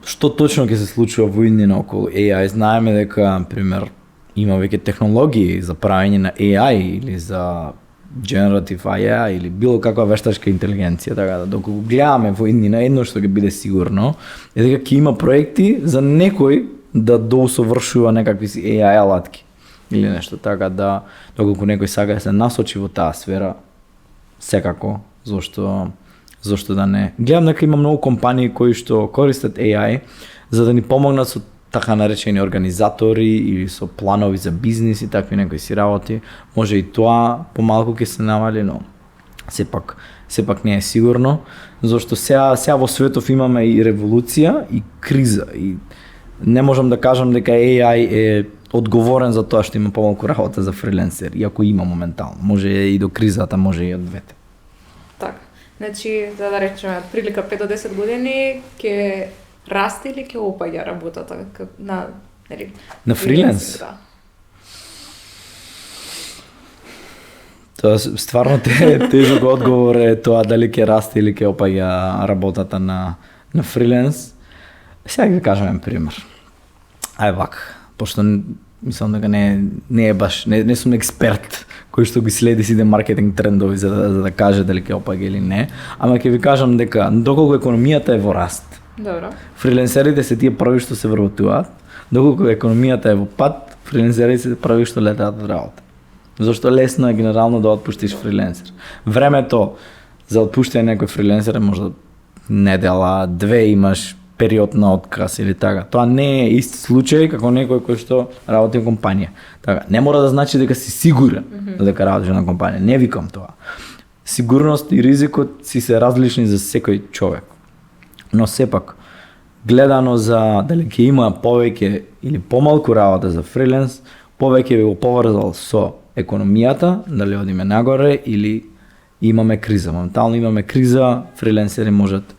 Што точно ќе се случува во иднина околу AI? Знаеме дека, например, има веќе технологии за правење на AI или за generative AI или било каква вештачка интелигенција, така да доколку гледаме во иднина, едно што ќе биде сигурно е дека ќе има проекти за некој да доусовршува некакви си AI алатки или нешто, така да доколку некој сака да се насочи во таа сфера, секако, зошто да не. Гледам дека има многу компании кои што користат AI за да ни помогнат со така наречени организатори или со планови за бизнис и такви некои си работи. Може и тоа помалку ќе се намали, но сепак не е сигурно, зашто сега во светов имаме и револуција и криза и не можам да кажам дека AI е одговорен за тоа што има помалку работа за фриленсер, иако има моментално. Може и до кризата, може и од двете. Така. Значи, да речеме, прилика 5 до 10 години ќе расте или ќе опаѓа работата на фриленс? Да. Тоа стварно тежок одговор е тоа дали ќе расте или ќе опаѓа работата на фриленс. Сега ќе кажам пример. Ај вак, пошто мислам дека не е баш, не сум експерт кој што ги следи сите маркетинг трендови за да каже дали ќе опаѓа или не, ама ќе ви кажам дека доколку економијата е во раст, добро, фриленсерите се тие први што се вработуваат, доколку економијата е во пад, фриленсерите се први што летаат од работа. Зашто лесно е генерално да отпуштиш фриленсер. Времето за отпуштање некој фриленсер е можда недела, две имаш период на отказ или така. Тоа не е ист случај како некој кој што работи во компанија. Така, не мора да значи дека си сигурен дека работиш на компанија. Не викам тоа. Сигурност и ризикот си се различни за секој човек. Но сепак, гледано за дали ќе има повеќе или помалку работа за фриленс, повеќе би го поврзал со економијата, дали одиме нагоре или имаме криза. Моментално имаме криза, фриленсери можат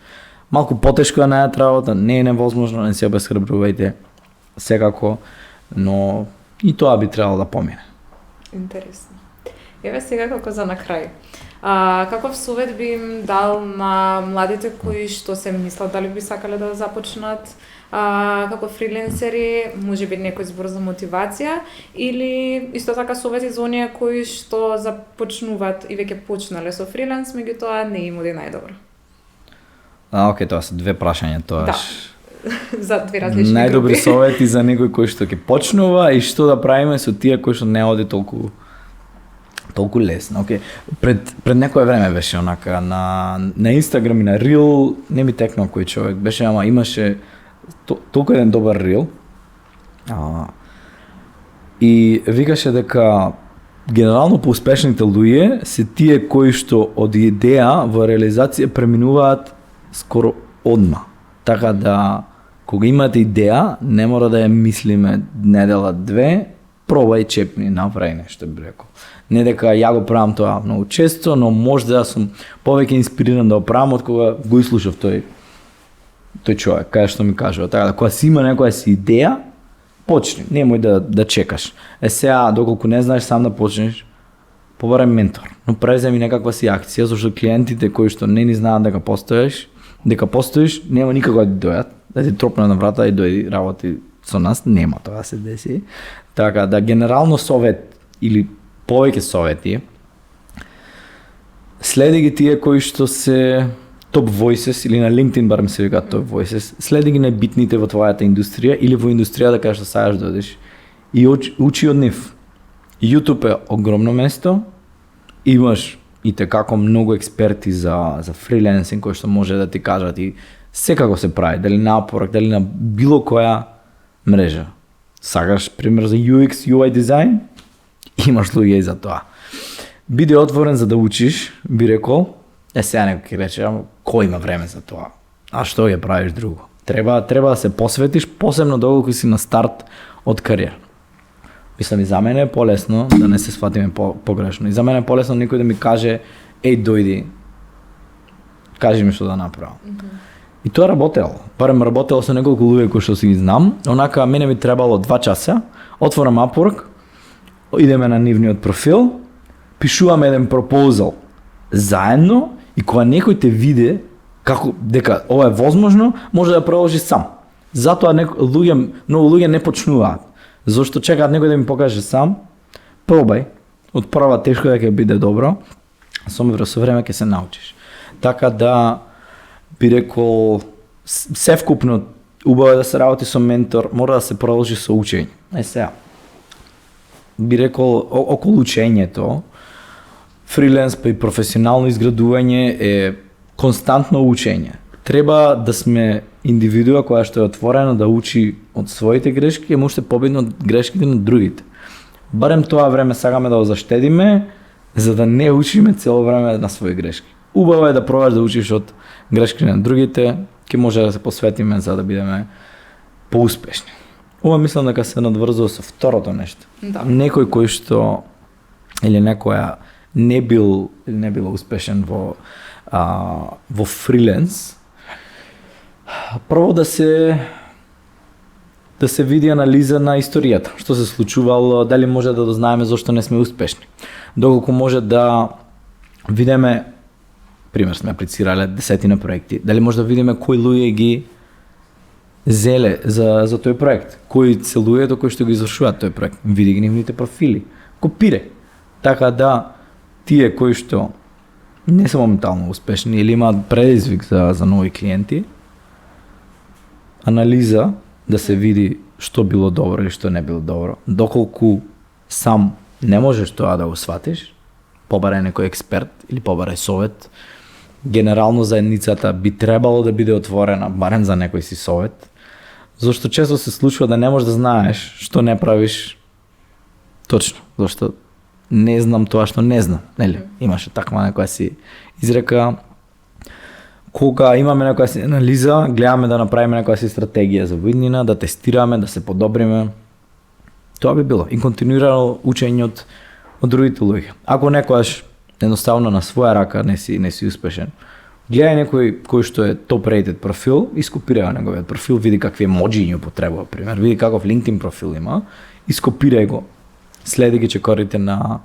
малку потешко да најдат работа, не е невозможно, не се обесхрабрувајте секако, но и тоа би требало да помине. Интересно. Еве сега како за на крај. Каков совет би им дал на младите кои што се мислат дали би сакале да започнат како фриленсери, може би некој збор за мотивација или исто така совети за оние кои што започнуваат и веќе почнале со фриленс, меѓутоа не им оди најдобро. Океј, тоа се две прашања, тоа. Да. За две различни најдобри групи. совети за некој кој што ќе почнува и што да правиме со тие кои што не оди толку лесно. Океј, пред некое време беше онака на Инстаграм и на Рил, не ми текнал кој човек беше, ама имаше толку еден добар Рил. И викаше дека генерално поуспешните луѓе се тие кои што од идеја во реализација преминуваат скоро одма. Така да кога имате идеја, не мора да ја мислиме недела две, пробај чепни, направи нешто, би рекол. Не дека ја го правам тоа многу често, но можда да сум повеќе инспириран да го правам од кога го слушав тој човек, кај што ми кажува. Така да кога си има некоја си идеја, почни, немој да чекаш. Сега доколку не знаеш сам да почнеш, побарај ментор, но преземи некаква си акција, зашто клиентите кои што не ни знаат дека постоиш, нема никако да ти дојат, да ти тропнат на врата и дојди работи со нас, нема тоа да се деси. Така да генерално совет или повеќе совети, следи ги тие кои што се топ voices или на LinkedIn барем се викаат топ voices, следи ги најбитните во твојата индустрија или во индустријата кај што сакаш да одиш и учи од нив. YouTube е огромно место, имаш и текако многу експерти за фриленсинг кои што може да ти кажат и секако се прави, дали на Upwork, дали на било која мрежа. Сакаш пример за UX, UI дизајн? Имаш луѓе и за тоа. Биди отворен за да учиш, би рекол. Сега некој ќе рече, кој има време за тоа? А што ќе правиш друго? Треба да се посветиш, посебно доколку си на старт од кариера. Мислам и за мене е полесно, да не се сватиме погрешно. И за мене е полесно некој да ми каже, дојди, кажи ми што да направам. И тоа работело. Барем работело со неколку луѓе кои што си ги знам. Онака, мене ми требало 2 часа, отворам Upwork, идеме на нивниот профил, пишуваме еден пропозал заедно и кога некој те види како дека ова е возможно, може да продолжи сам. Затоа многу луѓе не почнуваат. Зошто чекаат некој да ми покаже сам, пробај, од прва тешко дека ќе биде добро, со време ќе се научиш. Така да би рекол севкупно убаво е да се работи со ментор, мора да се продолжи со учење. Сега би рекол околу учењето, фриленс па и професионално изградување е константно учење. Треба да сме индивидуа која што е отворена да учи од своите грешки и може победно од грешките на другите. Барем тоа време сакаме да го заштедиме, за да не учиме цело време на своји грешки. Убаво е да пробаш да учиш од грешки на другите, ќе може да се посветиме за да бидеме поуспешни. Ова мислам дека се надврзува со второто нешто. Да. Некој кој што или некоја не бил успешен во фриленс, прво да се види анализа на историјата, што се случувало, дали може да дознаеме зошто не сме успешни. Доколку може да видиме, пример сме аплицирале десетина проекти, дали може да видиме кои луѓе ги зеле за тој проект, кои се луѓето кои што го извршуваат тој проект, види ги нивните профили, копире, така да тие кои што не се моментално успешни или имаат предизвик за нови клиенти, анализа да се види што било добро или што не било добро. Доколку сам не можеш тоа да го сватиш, побарај некој експерт или побарај совет. Генерално заедницата би требало да биде отворена, барем за некој си совет, зашто често се случува да не можеш да знаеш што не правиш точно, зашто не знам тоа што не знам, нели? Имаше таква некоја си изрека. Кога имаме некоја си анализа, гледаме да направиме некоја си стратегија за иднина, да тестираме, да се подобриме. Тоа би било и континуирано учење од другите луѓе. Ако некојаш едноставно на своја рака не си успешен, гледај некој кој што е топ рейтед профил, ископирај неговиот профил, види какви емоджи ќе употребува, пример, види каков LinkedIn профил има, ископирај го. Следи ги чекорите на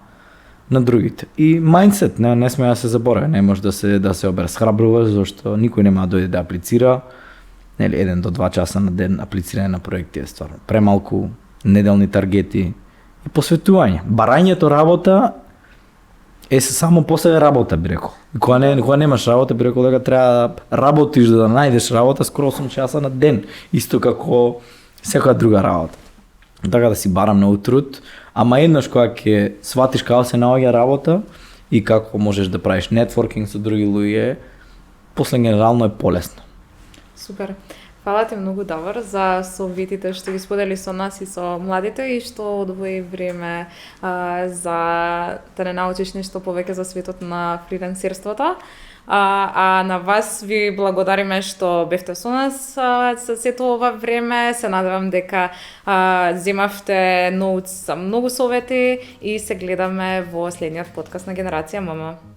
другите. И мајндсет, не сме да се заборави, не може да се обесхрабрува, зашто никој нема да дојде да аплицира, нели 1 до 2 часа на ден аплицирање на проекти е стварно премалку, неделни таргети и посветување. Барањето работа е само по себе работа, би рекол. Кога немаш работа, би рекол дека треба да работиш да најдеш работа скоро 8 часа на ден, исто како секоја друга работа. Така да си барам многу труд, ама еднаш кога ќе сватиш како се наоѓа работа и како можеш да правиш нетворкинг со други луѓе, после генерално е полесно. Супер. Фала ти многу, Давор, за советите што ги сподели со нас и со младите и што одвои време за да не научиш нешто повеќе за светот на фрилансерството. А на вас ви благодариме што бевте со нас за сето ова време. Се надевам дека земавте ноутс за многу совети и се гледаме во следниот подкаст на Генерација ММ.